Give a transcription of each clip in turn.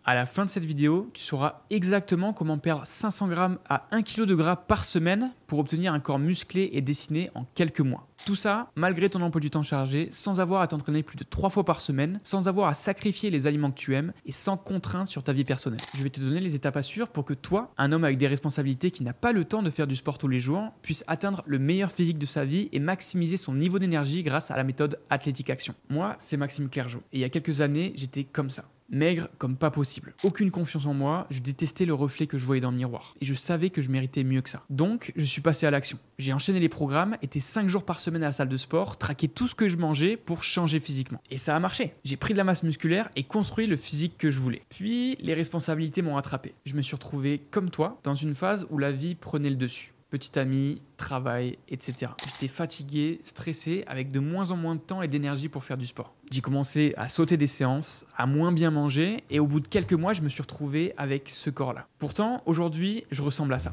À la fin de cette vidéo, tu sauras exactement comment perdre 500 grammes à 1 kg de gras par semaine pour obtenir un corps musclé et dessiné en quelques mois. Tout ça, malgré ton emploi du temps chargé, sans avoir à t'entraîner plus de 3 fois par semaine, sans avoir à sacrifier les aliments que tu aimes et sans contrainte sur ta vie personnelle. Je vais te donner les étapes à suivre pour que toi, un homme avec des responsabilités qui n'a pas le temps de faire du sport tous les jours, puisse atteindre le meilleur physique de sa vie et maximiser son niveau d'énergie grâce à la méthode Athletic Action. Moi, c'est Maxime Clergeau et il y a quelques années, j'étais comme ça. Maigre comme pas possible. Aucune confiance en moi, je détestais le reflet que je voyais dans le miroir. Et je savais que je méritais mieux que ça. Donc, je suis passé à l'action. J'ai enchaîné les programmes, été 5 jours par semaine à la salle de sport, traqué tout ce que je mangeais pour changer physiquement. Et ça a marché. J'ai pris de la masse musculaire et construit le physique que je voulais. Puis, les responsabilités m'ont rattrapé. Je me suis retrouvé, comme toi, dans une phase où la vie prenait le dessus. Petite amie, travail, etc. J'étais fatigué, stressé, avec de moins en moins de temps et d'énergie pour faire du sport. J'ai commencé à sauter des séances, à moins bien manger, et au bout de quelques mois, je me suis retrouvé avec ce corps-là. Pourtant, aujourd'hui, je ressemble à ça.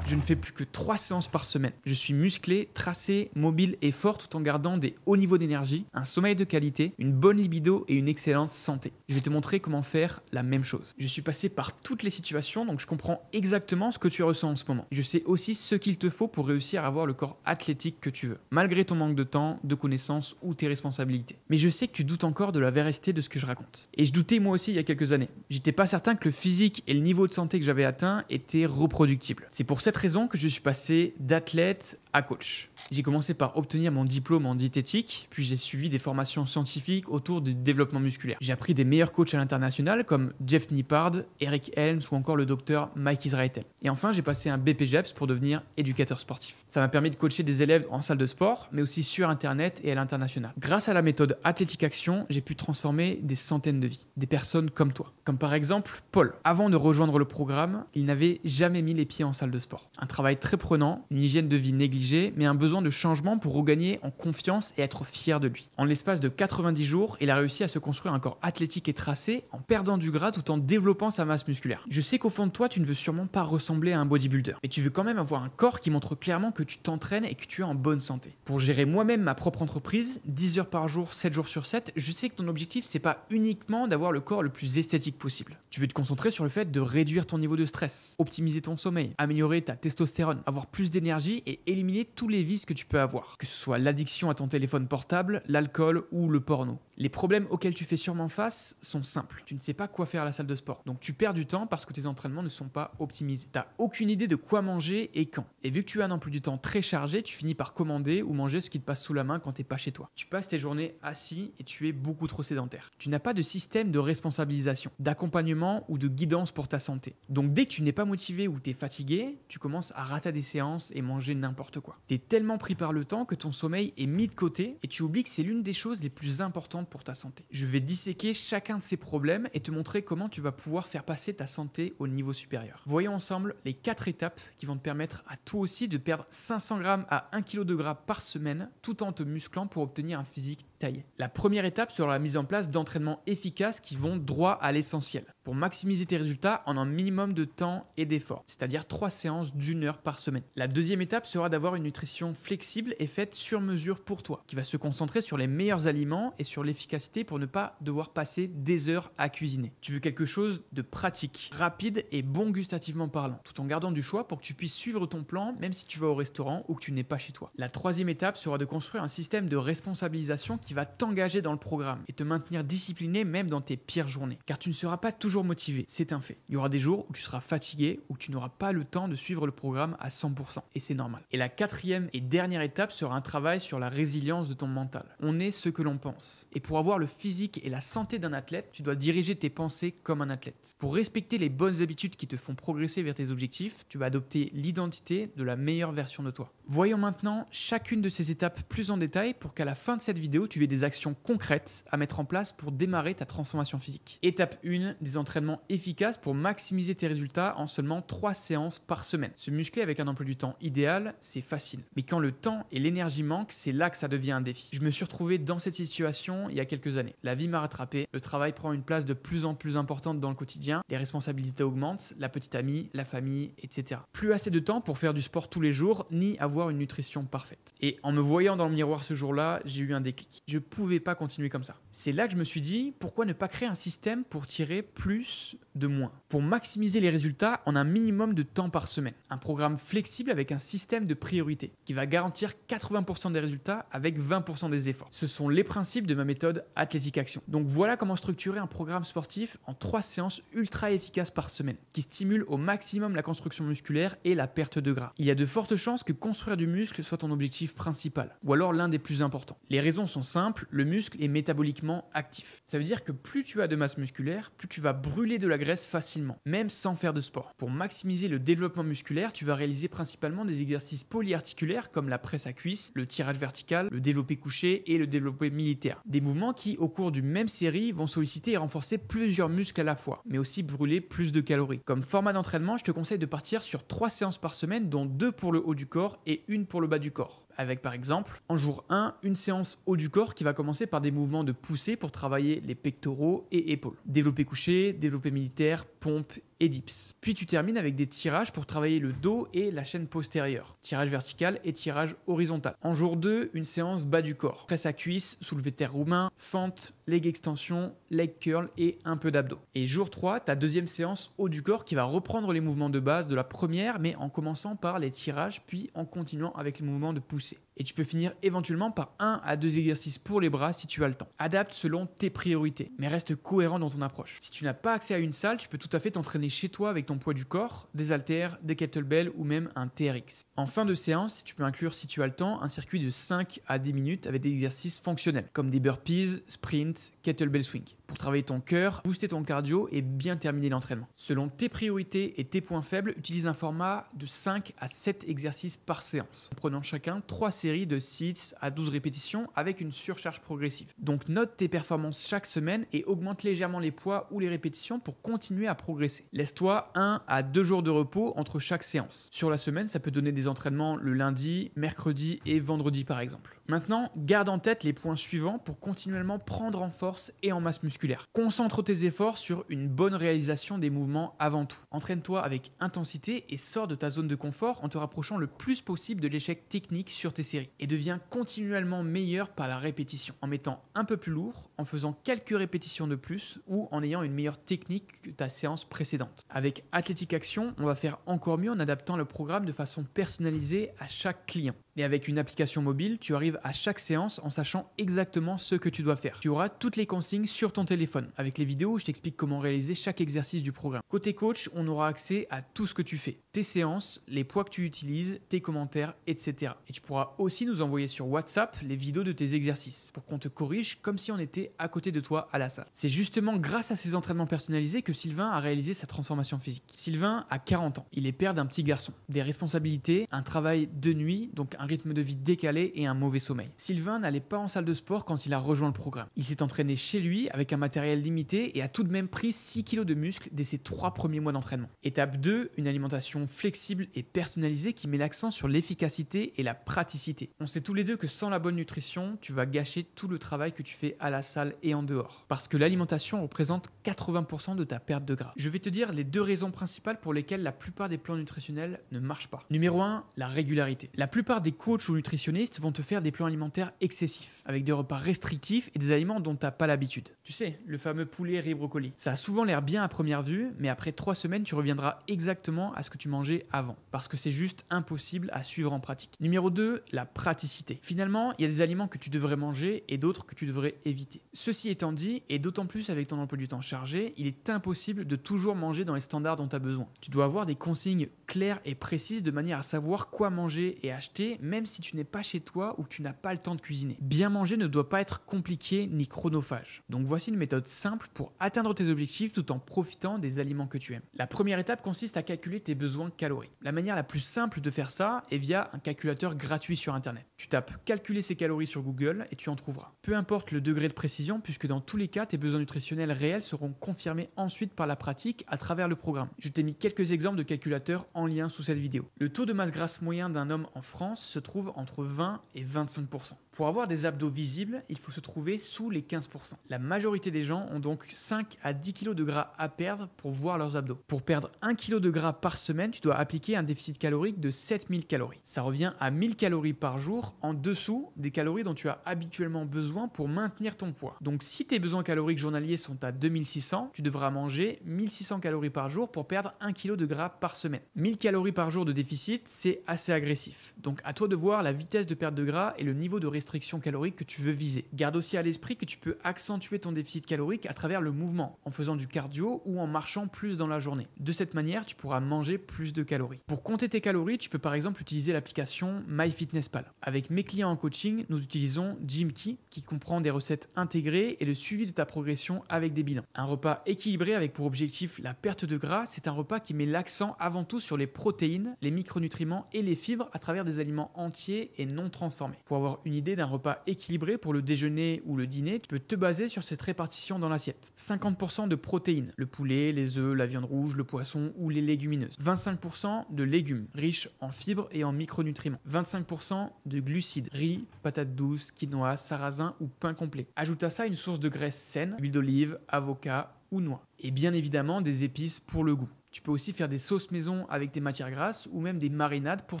Je ne fais plus que 3 séances par semaine. Je suis musclé, tracé, mobile et fort tout en gardant des hauts niveaux d'énergie, un sommeil de qualité, une bonne libido et une excellente santé. Je vais te montrer comment faire la même chose. Je suis passé par toutes les situations, donc je comprends exactement ce que tu ressens en ce moment. Je sais aussi ce qu'il te faut pour réussir à avoir le corps athlétique que tu veux, malgré ton manque de temps, de connaissances ou tes responsabilités. Mais je sais que tu doutes encore de la véracité de ce que je raconte. Et je doutais moi aussi il y a quelques années. J'étais pas certain que le physique et le niveau de santé que j'avais atteint étaient reproductibles. C'est pour cette raison que je suis passé d'athlète à coach. J'ai commencé par obtenir mon diplôme en diététique, puis j'ai suivi des formations scientifiques autour du développement musculaire. J'ai appris des meilleurs coachs à l'international comme Jeff Nippard, Eric Helms ou encore le docteur Mike Israetel. Et enfin, j'ai passé un BPJEPS pour devenir éducateur sportif. Ça m'a permis de coacher des élèves en salle de sport, mais aussi sur internet et à l'international. Grâce à la méthode Athletic Action, j'ai pu transformer des centaines de vies, des personnes comme toi. Comme par exemple Paul. Avant de rejoindre le programme, il n'avait jamais mis les pieds en salle de sport. Un travail très prenant, une hygiène de vie négligée, mais un besoin de changement pour regagner en confiance et être fier de lui. En l'espace de 90 jours, il a réussi à se construire un corps athlétique et tracé en perdant du gras tout en développant sa masse musculaire. Je sais qu'au fond de toi, tu ne veux sûrement pas ressembler à un bodybuilder, mais tu veux quand même avoir un corps qui montre clairement que tu t'entraînes et que tu es en bonne santé. Pour gérer moi-même ma propre entreprise, 10 heures par jour, 7 jours sur 7, je sais que ton objectif, c'est pas uniquement d'avoir le corps le plus esthétique possible. Tu veux te concentrer sur le fait de réduire ton niveau de stress, optimiser ton sommeil, améliorer ta testostérone, avoir plus d'énergie et éliminer tous les vices que tu peux avoir, que ce soit l'addiction à ton téléphone portable, l'alcool ou le porno. Les problèmes auxquels tu fais sûrement face sont simples. Tu ne sais pas quoi faire à la salle de sport, donc tu perds du temps parce que tes entraînements ne sont pas optimisés. Tu n'as aucune idée de quoi manger et quand. Et vu que tu as un emploi du temps très chargé, tu finis par commander ou manger ce qui te passe sous la main quand tu n'es pas chez toi. Tu passes tes journées assis et tu es beaucoup trop sédentaire. Tu n'as pas de système de responsabilisation, d'accompagnement ou de guidance pour ta santé. Donc dès que tu n'es pas motivé ou tu es fatigué, tu commences à rater des séances et manger n'importe quoi. Tu es tellement pris par le temps que ton sommeil est mis de côté et tu oublies que c'est l'une des choses les plus importantes pour ta santé. Je vais disséquer chacun de ces problèmes et te montrer comment tu vas pouvoir faire passer ta santé au niveau supérieur. Voyons ensemble les 4 étapes qui vont te permettre à toi aussi de perdre 500 grammes à 1 kg de gras par semaine tout en te musclant pour obtenir un physique taillé. La première étape sera la mise en place d'entraînements efficaces qui vont droit à l'essentiel pour maximiser tes résultats en un minimum de temps et d'effort, c'est-à-dire 3 séances d'1 heure par semaine. La deuxième étape sera d'avoir une nutrition flexible et faite sur mesure pour toi, qui va se concentrer sur les meilleurs aliments et sur l'efficacité pour ne pas devoir passer des heures à cuisiner. Tu veux quelque chose de pratique, rapide et bon gustativement parlant, tout en gardant du choix pour que tu puisses suivre ton plan même si tu vas au restaurant ou que tu n'es pas chez toi. La troisième étape sera de construire un système de responsabilisation qui va t'engager dans le programme et te maintenir discipliné même dans tes pires journées. Car tu ne seras pas toujours motivé, c'est un fait. Il y aura des jours où tu seras fatigué ou que tu n'auras pas le temps de suivre le programme à 100% et c'est normal. Et la quatrième et dernière étape sera un travail sur la résilience de ton mental. On est ce que l'on pense. Et pour avoir le physique et la santé d'un athlète, tu dois diriger tes pensées comme un athlète. Pour respecter les bonnes habitudes qui te font progresser vers tes objectifs, tu vas adopter l'identité de la meilleure version de toi. Voyons maintenant chacune de ces étapes plus en détail pour qu'à la fin de cette vidéo, tu aies des actions concrètes à mettre en place pour démarrer ta transformation physique. Étape 1, des entraînements efficaces pour maximiser tes résultats en seulement 3 séances par semaine. Se muscler avec un emploi du temps idéal, c'est facile. Mais quand le temps et l'énergie manquent, c'est là que ça devient un défi. Je me suis retrouvé dans cette situation il y a quelques années. La vie m'a rattrapé, le travail prend une place de plus en plus importante dans le quotidien, les responsabilités augmentent, la petite amie, la famille, etc. Plus assez de temps pour faire du sport tous les jours, ni avoir une nutrition parfaite. Et en me voyant dans le miroir ce jour-là, j'ai eu un déclic. Je pouvais pas continuer comme ça. C'est là que je me suis dit, pourquoi ne pas créer un système pour tirer plus de moins? Pour maximiser les résultats en un minimum de temps par semaine. Un programme flexible avec un système de priorité qui va garantir 80% des résultats avec 20% des efforts. Ce sont les principes de ma méthode Athletic Action. Donc voilà comment structurer un programme sportif en 3 séances ultra efficaces par semaine qui stimulent au maximum la construction musculaire et la perte de gras. Il y a de fortes chances que construire du muscle soit ton objectif principal ou alors l'un des plus importants. Les raisons sont simples, le muscle est métaboliquement actif. Ça veut dire que plus tu as de masse musculaire, plus tu vas brûler de la graisse facilement, même sans faire de sport. Pour maximiser le développement musculaire, tu vas réaliser principalement des exercices polyarticulaires comme la presse à cuisse, le tirage vertical, le développé couché et le développé militaire. Des mouvements qui, au cours d'une même série, vont solliciter et renforcer plusieurs muscles à la fois, mais aussi brûler plus de calories. Comme format d'entraînement, je te conseille de partir sur 3 séances par semaine, dont 2 pour le haut du corps et 1 pour le bas du corps. Avec par exemple, en jour 1, une séance haut du corps qui va commencer par des mouvements de poussée pour travailler les pectoraux et épaules. Développé couché, développé militaire, pompe et dips. Puis tu termines avec des tirages pour travailler le dos et la chaîne postérieure. Tirage vertical et tirage horizontal. En jour 2, une séance bas du corps. Presse à cuisse, soulevé terre roumain, fente, leg extension, leg curl et un peu d'abdos. Et jour 3, ta deuxième séance haut du corps qui va reprendre les mouvements de base de la première mais en commençant par les tirages puis en continuant avec les mouvements de poussée. Et tu peux finir éventuellement par 1 à 2 exercices pour les bras si tu as le temps. Adapte selon tes priorités, mais reste cohérent dans ton approche. Si tu n'as pas accès à une salle, tu peux tout à fait t'entraîner chez toi avec ton poids du corps, des haltères, des kettlebells ou même un TRX. En fin de séance, tu peux inclure, si tu as le temps, un circuit de 5 à 10 minutes avec des exercices fonctionnels, comme des burpees, sprints, kettlebell swing, pour travailler ton cœur, booster ton cardio et bien terminer l'entraînement. Selon tes priorités et tes points faibles, utilise un format de 5 à 7 exercices par séance, en prenant chacun 3 séries de 6 à 12 répétitions avec une surcharge progressive. Donc note tes performances chaque semaine et augmente légèrement les poids ou les répétitions pour continuer à progresser. Laisse-toi 1 à 2 jours de repos entre chaque séance. Sur la semaine, ça peut donner des entraînements le lundi, mercredi et vendredi par exemple. Maintenant, garde en tête les points suivants pour continuellement prendre en force et en masse musculaire. Concentre tes efforts sur une bonne réalisation des mouvements avant tout. Entraîne-toi avec intensité et sors de ta zone de confort en te rapprochant le plus possible de l'échec technique sur tes séries. Et deviens continuellement meilleur par la répétition, en mettant un peu plus lourd, en faisant quelques répétitions de plus ou en ayant une meilleure technique que ta séance précédente. Avec Athletic Action, on va faire encore mieux en adaptant le programme de façon personnalisée à chaque client. Et avec une application mobile, tu arrives à chaque séance en sachant exactement ce que tu dois faire. Tu auras toutes les consignes sur ton téléphone. Avec les vidéos, je t'explique comment réaliser chaque exercice du programme. Côté coach, on aura accès à tout ce que tu fais. Tes séances, les poids que tu utilises, tes commentaires, etc. Et tu pourras aussi nous envoyer sur WhatsApp les vidéos de tes exercices pour qu'on te corrige comme si on était à côté de toi à la salle. C'est justement grâce à ces entraînements personnalisés que Sylvain a réalisé sa transformation physique. Sylvain a 40 ans. Il est père d'un petit garçon, des responsabilités, un travail de nuit, donc un rythme de vie décalé et un mauvais sommeil. Sylvain n'allait pas en salle de sport quand il a rejoint le programme. Il s'est entraîné chez lui avec un matériel limité et a tout de même pris 6 kg de muscle dès ses 3 premiers mois d'entraînement. Étape 2, une alimentation flexible et personnalisée qui met l'accent sur l'efficacité et la praticité. On sait tous les deux que sans la bonne nutrition, tu vas gâcher tout le travail que tu fais à la salle et en dehors. Parce que l'alimentation représente 80% de ta perte de gras. Je vais te dire les 2 raisons principales pour lesquelles la plupart des plans nutritionnels ne marchent pas. Numéro 1, la régularité. La plupart des coachs ou nutritionnistes vont te faire des plans alimentaires excessifs, avec des repas restrictifs et des aliments dont tu n'as pas l'habitude. Tu sais, le fameux poulet riz brocoli. Ça a souvent l'air bien à première vue, mais après 3 semaines, tu reviendras exactement à ce que tu mangeais avant, parce que c'est juste impossible à suivre en pratique. Numéro 2, la praticité. Finalement, il y a des aliments que tu devrais manger et d'autres que tu devrais éviter. Ceci étant dit, et d'autant plus avec ton emploi du temps chargé, il est impossible de toujours manger dans les standards dont tu as besoin. Tu dois avoir des consignes claires et précises de manière à savoir quoi manger et acheter, même si tu n'es pas chez toi ou que tu n'as pas le temps de cuisiner. Bien manger ne doit pas être compliqué ni chronophage. Donc voici une méthode simple pour atteindre tes objectifs tout en profitant des aliments que tu aimes. La première étape consiste à calculer tes besoins caloriques. La manière la plus simple de faire ça est via un calculateur gratuit sur internet. Tu tapes calculer ses calories sur Google et tu en trouveras. Peu importe le degré de précision puisque dans tous les cas tes besoins nutritionnels réels seront confirmés ensuite par la pratique à travers le programme. Je t'ai mis quelques exemples de calculateurs en lien sous cette vidéo. Le taux de masse grasse moyen d'un homme en France se trouve entre 20 et 25%. Pour avoir des abdos visibles, il faut se trouver sous les 15%. La majorité des gens ont donc 5 à 10 kg de gras à perdre pour voir leurs abdos. Pour perdre 1 kg de gras par semaine, semaine, tu dois appliquer un déficit calorique de 7000 calories. Ça revient à 1000 calories par jour en dessous des calories dont tu as habituellement besoin pour maintenir ton poids. Donc si tes besoins caloriques journaliers sont à 2600, tu devras manger 1600 calories par jour pour perdre 1 kg de gras par semaine. 1000 calories par jour de déficit, c'est assez agressif. Donc à toi de voir la vitesse de perte de gras et le niveau de restriction calorique que tu veux viser. Garde aussi à l'esprit que tu peux accentuer ton déficit calorique à travers le mouvement, en faisant du cardio ou en marchant plus dans la journée. De cette manière, tu pourras manger plus de calories. Pour compter tes calories, tu peux par exemple utiliser l'application MyFitnessPal. Avec mes clients en coaching, nous utilisons GymKey qui comprend des recettes intégrées et le suivi de ta progression avec des bilans. Un repas équilibré avec pour objectif la perte de gras, c'est un repas qui met l'accent avant tout sur les protéines, les micronutriments et les fibres à travers des aliments entiers et non transformés. Pour avoir une idée d'un repas équilibré pour le déjeuner ou le dîner, tu peux te baser sur cette répartition dans l'assiette. 50% de protéines, le poulet, les œufs, la viande rouge, le poisson ou les légumineuses. 25% de légumes, riches en fibres et en micronutriments. 25% de glucides, riz, patates douces, quinoa, sarrasin ou pain complet. Ajoute à ça une source de graisse saine, huile d'olive, avocat ou noix. Et bien évidemment des épices pour le goût. Tu peux aussi faire des sauces maison avec tes matières grasses ou même des marinades pour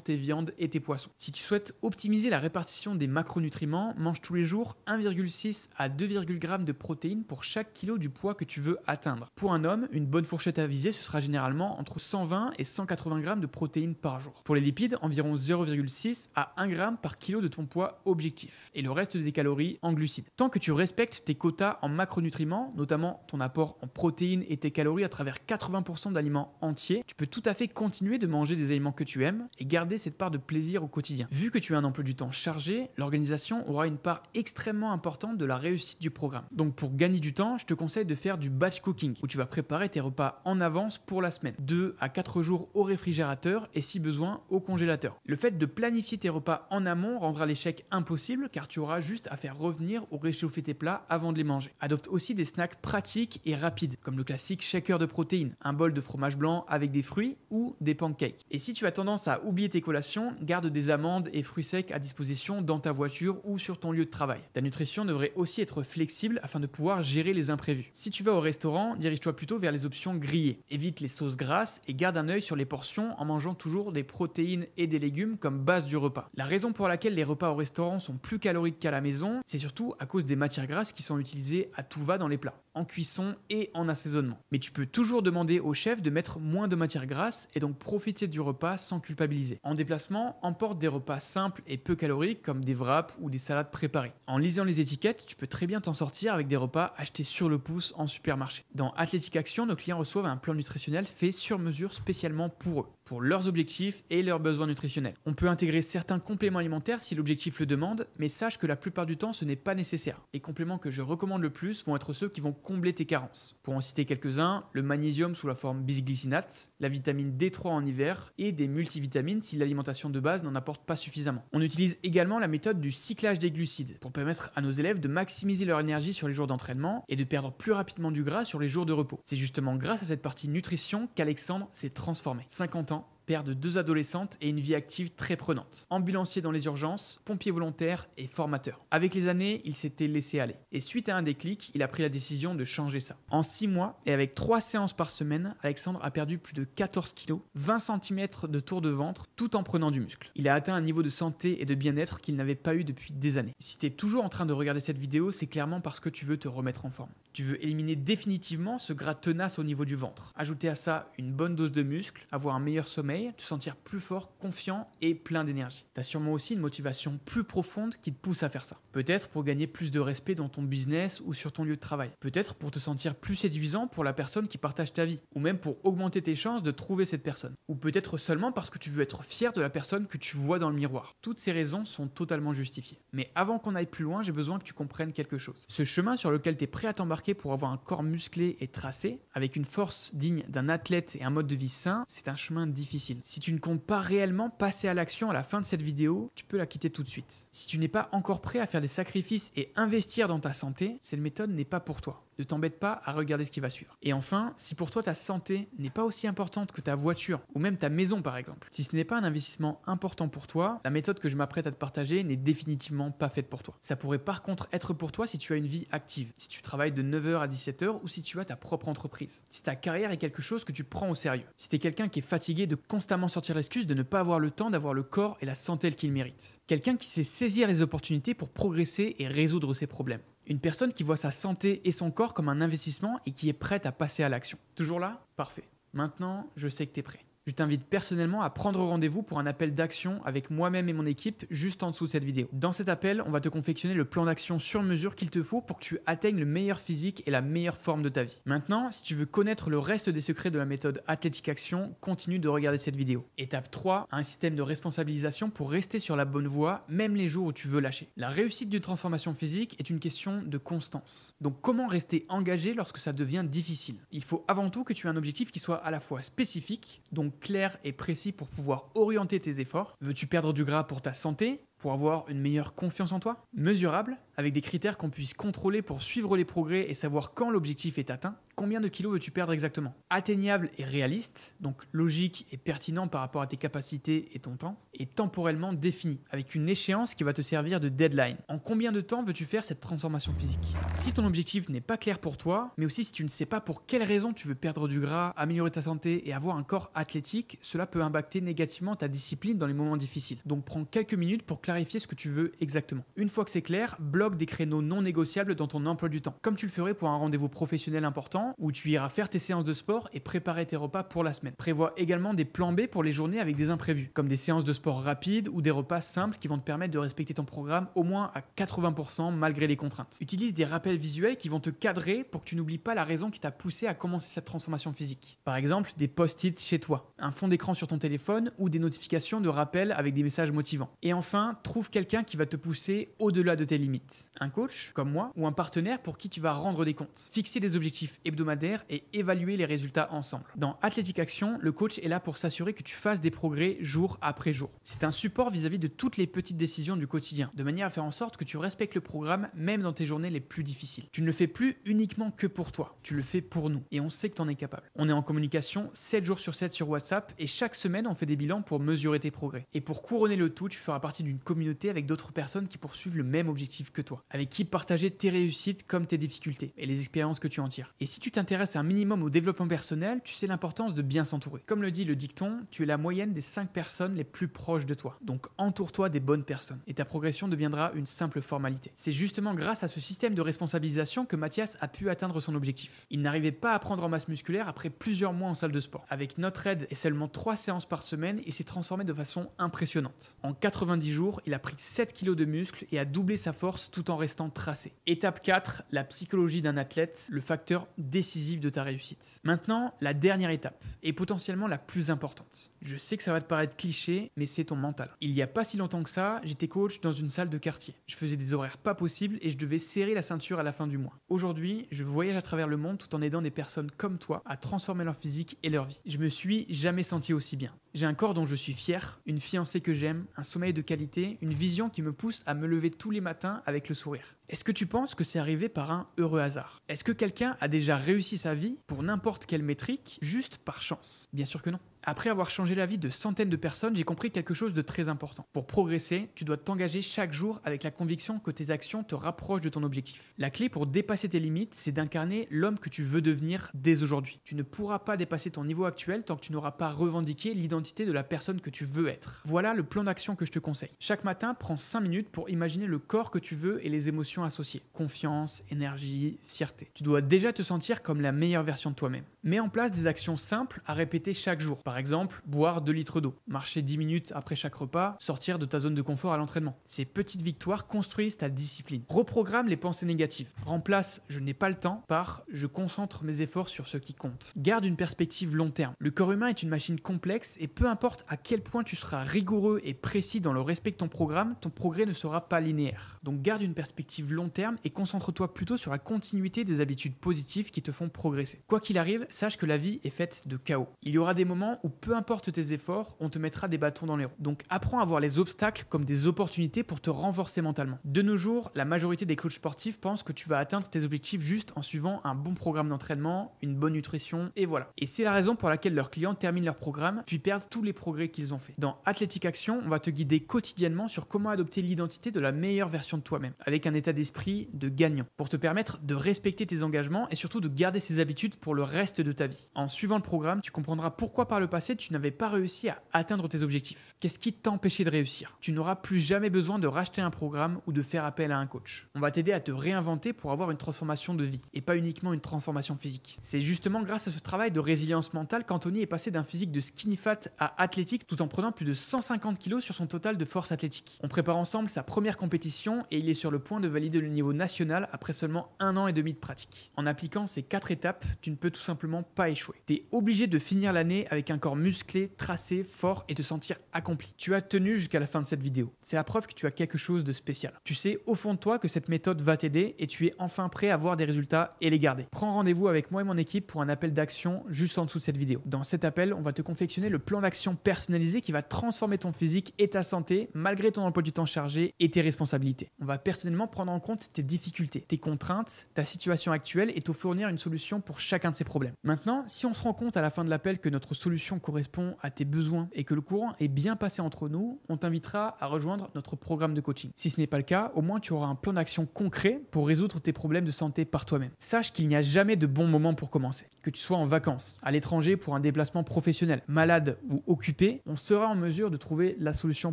tes viandes et tes poissons. Si tu souhaites optimiser la répartition des macronutriments, mange tous les jours 1,6 à 2,0 g de protéines pour chaque kilo du poids que tu veux atteindre. Pour un homme, une bonne fourchette à viser, ce sera généralement entre 120 et 180 g de protéines par jour. Pour les lipides, environ 0,6 à 1 g par kilo de ton poids objectif. Et le reste des calories en glucides. Tant que tu respectes tes quotas en macronutriments, notamment ton apport en protéines et tes calories à travers 80% d'aliments entier, tu peux tout à fait continuer de manger des aliments que tu aimes et garder cette part de plaisir au quotidien. Vu que tu as un emploi du temps chargé, l'organisation aura une part extrêmement importante de la réussite du programme. Donc pour gagner du temps, je te conseille de faire du batch cooking où tu vas préparer tes repas en avance pour la semaine, 2 à 4 jours au réfrigérateur et si besoin au congélateur. Le fait de planifier tes repas en amont rendra l'échec impossible car tu auras juste à faire revenir ou réchauffer tes plats avant de les manger. Adopte aussi des snacks pratiques et rapides comme le classique shaker de protéines, un bol de fromage blanc avec des fruits ou des pancakes. Et si tu as tendance à oublier tes collations, garde des amandes et fruits secs à disposition dans ta voiture ou sur ton lieu de travail. Ta nutrition devrait aussi être flexible afin de pouvoir gérer les imprévus. Si tu vas au restaurant, dirige-toi plutôt vers les options grillées. Évite les sauces grasses et garde un œil sur les portions en mangeant toujours des protéines et des légumes comme base du repas. La raison pour laquelle les repas au restaurant sont plus caloriques qu'à la maison, c'est surtout à cause des matières grasses qui sont utilisées à tout va dans les plats, en cuisson et en assaisonnement. Mais tu peux toujours demander au chef de mettre moins de matières grasses et donc profiter du repas sans culpabiliser. En déplacement, emporte des repas simples et peu caloriques comme des wraps ou des salades préparées. En lisant les étiquettes, tu peux très bien t'en sortir avec des repas achetés sur le pouce en supermarché. Dans Athletic Action, nos clients reçoivent un plan nutritionnel fait sur mesure spécialement pour eux, pour leurs objectifs et leurs besoins nutritionnels. On peut intégrer certains compléments alimentaires si l'objectif le demande, mais sache que la plupart du temps ce n'est pas nécessaire. Les compléments que je recommande le plus vont être ceux qui vont combler tes carences. Pour en citer quelques-uns, le magnésium sous la forme bisglycinate, la vitamine D3 en hiver et des multivitamines si l'alimentation de base n'en apporte pas suffisamment. On utilise également la méthode du cyclage des glucides pour permettre à nos élèves de maximiser leur énergie sur les jours d'entraînement et de perdre plus rapidement du gras sur les jours de repos. C'est justement grâce à cette partie nutrition qu'Alexandre s'est transformé. 50 ans, père de 2 adolescentes et une vie active très prenante. Ambulancier dans les urgences, pompier volontaire et formateur. Avec les années, il s'était laissé aller. Et suite à un déclic, il a pris la décision de changer ça. En 6 mois et avec 3 séances par semaine, Alexandre a perdu plus de 14 kilos, 20 cm de tour de ventre, tout en prenant du muscle. Il a atteint un niveau de santé et de bien-être qu'il n'avait pas eu depuis des années. Si tu es toujours en train de regarder cette vidéo, c'est clairement parce que tu veux te remettre en forme. Tu veux éliminer définitivement ce gras tenace au niveau du ventre. Ajouter à ça une bonne dose de muscle, avoir un meilleur sommeil, te sentir plus fort, confiant et plein d'énergie. Tu as sûrement aussi une motivation plus profonde qui te pousse à faire ça. Peut-être pour gagner plus de respect dans ton business ou sur ton lieu de travail. Peut-être pour te sentir plus séduisant pour la personne qui partage ta vie. Ou même pour augmenter tes chances de trouver cette personne. Ou peut-être seulement parce que tu veux être fier de la personne que tu vois dans le miroir. Toutes ces raisons sont totalement justifiées. Mais avant qu'on aille plus loin, j'ai besoin que tu comprennes quelque chose. Ce chemin sur lequel tu es prêt à t'embarquer pour avoir un corps musclé et tracé, avec une force digne d'un athlète et un mode de vie sain, c'est un chemin difficile. Si tu ne comptes pas réellement passer à l'action à la fin de cette vidéo, tu peux la quitter tout de suite. Si tu n'es pas encore prêt à faire des sacrifices et investir dans ta santé, cette méthode n'est pas pour toi. Ne t'embête pas à regarder ce qui va suivre. Et enfin, si pour toi ta santé n'est pas aussi importante que ta voiture ou même ta maison par exemple, si ce n'est pas un investissement important pour toi, la méthode que je m'apprête à te partager n'est définitivement pas faite pour toi. Ça pourrait par contre être pour toi si tu as une vie active, si tu travailles de 9h à 17h ou si tu as ta propre entreprise. Si ta carrière est quelque chose que tu prends au sérieux. Si tu es quelqu'un qui est fatigué de constamment sortir l'excuse de ne pas avoir le temps d'avoir le corps et la santé qu'il mérite. Quelqu'un qui sait saisir les opportunités pour progresser et résoudre ses problèmes. Une personne qui voit sa santé et son corps comme un investissement et qui est prête à passer à l'action. Toujours là? Parfait. Maintenant, je sais que tu es prêt. Je t'invite personnellement à prendre rendez-vous pour un appel d'action avec moi-même et mon équipe juste en dessous de cette vidéo. Dans cet appel, on va te confectionner le plan d'action sur mesure qu'il te faut pour que tu atteignes le meilleur physique et la meilleure forme de ta vie. Maintenant, si tu veux connaître le reste des secrets de la méthode Athletic Action, continue de regarder cette vidéo. Étape 3, un système de responsabilisation pour rester sur la bonne voie, même les jours où tu veux lâcher. La réussite d'une transformation physique est une question de constance. Donc comment rester engagé lorsque ça devient difficile? Il faut avant tout que tu aies un objectif qui soit à la fois spécifique, donc clair et précis pour pouvoir orienter tes efforts. Veux-tu perdre du gras pour ta santé, pour avoir une meilleure confiance en toi? Mesurable, avec des critères qu'on puisse contrôler pour suivre les progrès et savoir quand l'objectif est atteint. Combien de kilos veux-tu perdre exactement? Atteignable et réaliste, donc logique et pertinent par rapport à tes capacités et ton temps. Et temporellement défini, avec une échéance qui va te servir de deadline. En combien de temps veux-tu faire cette transformation physique? Si ton objectif n'est pas clair pour toi, mais aussi si tu ne sais pas pour quelle raison tu veux perdre du gras, améliorer ta santé et avoir un corps athlétique, cela peut impacter négativement ta discipline dans les moments difficiles. Donc prends quelques minutes pour clarifier ce que tu veux exactement. Une fois que c'est clair, bloque des créneaux non négociables dans ton emploi du temps, comme tu le ferais pour un rendez-vous professionnel important où tu iras faire tes séances de sport et préparer tes repas pour la semaine. Prévois également des plans B pour les journées avec des imprévus, comme des séances de sport rapides ou des repas simples qui vont te permettre de respecter ton programme au moins à 80% malgré les contraintes. Utilise des rappels visuels qui vont te cadrer pour que tu n'oublies pas la raison qui t'a poussé à commencer cette transformation physique. Par exemple, des post-it chez toi, un fond d'écran sur ton téléphone ou des notifications de rappel avec des messages motivants. Et enfin, trouve quelqu'un qui va te pousser au-delà de tes limites. Un coach, comme moi, ou un partenaire pour qui tu vas rendre des comptes. Fixer des objectifs hebdomadaires et évaluer les résultats ensemble. Dans Athletic Action, le coach est là pour s'assurer que tu fasses des progrès jour après jour. C'est un support vis-à-vis de toutes les petites décisions du quotidien, de manière à faire en sorte que tu respectes le programme même dans tes journées les plus difficiles. Tu ne le fais plus uniquement que pour toi, tu le fais pour nous et on sait que tu en es capable. On est en communication 7 jours sur 7 sur WhatsApp et chaque semaine on fait des bilans pour mesurer tes progrès. Et pour couronner le tout, tu feras partie d'une communauté avec d'autres personnes qui poursuivent le même objectif que toi, avec qui partager tes réussites comme tes difficultés et les expériences que tu en tires. Et si tu t'intéresses un minimum au développement personnel, tu sais l'importance de bien s'entourer. Comme le dit le dicton, tu es la moyenne des 5 personnes les plus proches de toi. Donc entoure-toi des bonnes personnes et ta progression deviendra une simple formalité. C'est justement grâce à ce système de responsabilisation que Mathias a pu atteindre son objectif. Il n'arrivait pas à prendre en masse musculaire après plusieurs mois en salle de sport. Avec notre aide et seulement 3 séances par semaine, il s'est transformé de façon impressionnante. En 90 jours, il a pris 7 kilos de muscles et a doublé sa force tout en restant tracé. Étape 4, la psychologie d'un athlète, le facteur décisif de ta réussite. Maintenant, la dernière étape, et potentiellement la plus importante. Je sais que ça va te paraître cliché, mais c'est ton mental. Il n'y a pas si longtemps que ça, j'étais coach dans une salle de quartier. Je faisais des horaires pas possibles et je devais serrer la ceinture à la fin du mois. Aujourd'hui, je voyage à travers le monde tout en aidant des personnes comme toi à transformer leur physique et leur vie. Je me suis jamais senti aussi bien. J'ai un corps dont je suis fier, une fiancée que j'aime, un sommeil de qualité, une vision qui me pousse à me lever tous les matins avec le sourire. Est-ce que tu penses que c'est arrivé par un heureux hasard? Est-ce que quelqu'un a déjà réussi sa vie pour n'importe quelle métrique juste par chance? Bien sûr que non. Après avoir changé la vie de centaines de personnes, j'ai compris quelque chose de très important. Pour progresser, tu dois t'engager chaque jour avec la conviction que tes actions te rapprochent de ton objectif. La clé pour dépasser tes limites, c'est d'incarner l'homme que tu veux devenir dès aujourd'hui. Tu ne pourras pas dépasser ton niveau actuel tant que tu n'auras pas revendiqué l'identité de la personne que tu veux être. Voilà le plan d'action que je te conseille. Chaque matin, prends 5 minutes pour imaginer le corps que tu veux et les émotions associées. Confiance, énergie, fierté. Tu dois déjà te sentir comme la meilleure version de toi-même. Mets en place des actions simples à répéter chaque jour. Par exemple, boire 2 litres d'eau, marcher 10 minutes après chaque repas, sortir de ta zone de confort à l'entraînement. Ces petites victoires construisent ta discipline. Reprogramme les pensées négatives. Remplace « je n'ai pas le temps » par « je concentre mes efforts sur ce qui compte ». Garde une perspective long terme. Le corps humain est une machine complexe et peu importe à quel point tu seras rigoureux et précis dans le respect de ton programme, ton progrès ne sera pas linéaire. Donc garde une perspective long terme et concentre-toi plutôt sur la continuité des habitudes positives qui te font progresser. Quoi qu'il arrive, sache que la vie est faite de chaos. Il y aura des moments où peu importe tes efforts, on te mettra des bâtons dans les roues. Donc apprends à voir les obstacles comme des opportunités pour te renforcer mentalement. De nos jours, la majorité des coachs sportifs pensent que tu vas atteindre tes objectifs juste en suivant un bon programme d'entraînement, une bonne nutrition, et voilà. Et c'est la raison pour laquelle leurs clients terminent leur programme puis perdent tous les progrès qu'ils ont fait. Dans Athletic Action, on va te guider quotidiennement sur comment adopter l'identité de la meilleure version de toi-même, avec un état d'esprit de gagnant, pour te permettre de respecter tes engagements et surtout de garder ces habitudes pour le reste de ta vie. En suivant le programme, tu comprendras pourquoi par le passé tu n'avais pas réussi à atteindre tes objectifs. Qu'est-ce qui t'a empêché de réussir? Tu n'auras plus jamais besoin de racheter un programme ou de faire appel à un coach. On va t'aider à te réinventer pour avoir une transformation de vie et pas uniquement une transformation physique. C'est justement grâce à ce travail de résilience mentale qu'Anthony est passé d'un physique de skinny fat à athlétique tout en prenant plus de 150 kg sur son total de force athlétique. On prépare ensemble sa première compétition et il est sur le point de valider le niveau national après seulement 1 an et demi de pratique. En appliquant ces 4 étapes, tu ne peux tout simplement pas échouer. Tu es obligé de finir l'année avec un corps musclé, tracé, fort et te sentir accompli. Tu as tenu jusqu'à la fin de cette vidéo. C'est la preuve que tu as quelque chose de spécial. Tu sais au fond de toi que cette méthode va t'aider et tu es enfin prêt à voir des résultats et les garder. Prends rendez-vous avec moi et mon équipe pour un appel d'action juste en dessous de cette vidéo. Dans cet appel, on va te confectionner le plan d'action personnalisé qui va transformer ton physique et ta santé malgré ton emploi du temps chargé et tes responsabilités. On va personnellement prendre en compte tes difficultés, tes contraintes, ta situation actuelle et te fournir une solution pour chacun de ces problèmes. Maintenant, si on se rend compte à la fin de l'appel que notre solution correspond à tes besoins et que le courant est bien passé entre nous, on t'invitera à rejoindre notre programme de coaching. Si ce n'est pas le cas, au moins tu auras un plan d'action concret pour résoudre tes problèmes de santé par toi-même. Sache qu'il n'y a jamais de bon moment pour commencer. Que tu sois en vacances, à l'étranger pour un déplacement professionnel, malade ou occupé, on sera en mesure de trouver la solution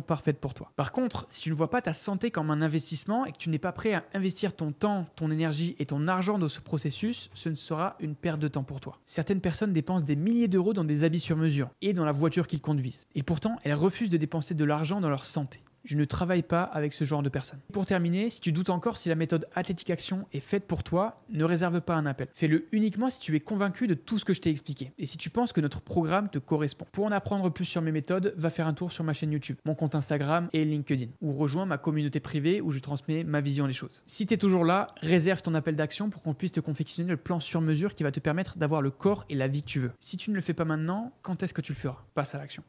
parfaite pour toi. Par contre, si tu ne vois pas ta santé comme un investissement et que tu n'es pas prêt à investir ton temps, ton énergie et ton argent dans ce processus, ce ne sera une perte de temps pour toi. Certaines personnes dépensent des milliers d'euros dans des habits sur mesure et dans la voiture qu'ils conduisent. Et pourtant, elles refusent de dépenser de l'argent dans leur santé. Je ne travaille pas avec ce genre de personnes. Pour terminer, si tu doutes encore si la méthode Athletic Action est faite pour toi, ne réserve pas un appel. Fais-le uniquement si tu es convaincu de tout ce que je t'ai expliqué et si tu penses que notre programme te correspond. Pour en apprendre plus sur mes méthodes, va faire un tour sur ma chaîne YouTube, mon compte Instagram et LinkedIn, ou rejoins ma communauté privée où je transmets ma vision des choses. Si tu es toujours là, réserve ton appel d'action pour qu'on puisse te confectionner le plan sur mesure qui va te permettre d'avoir le corps et la vie que tu veux. Si tu ne le fais pas maintenant, quand est-ce que tu le feras? Passe à l'action.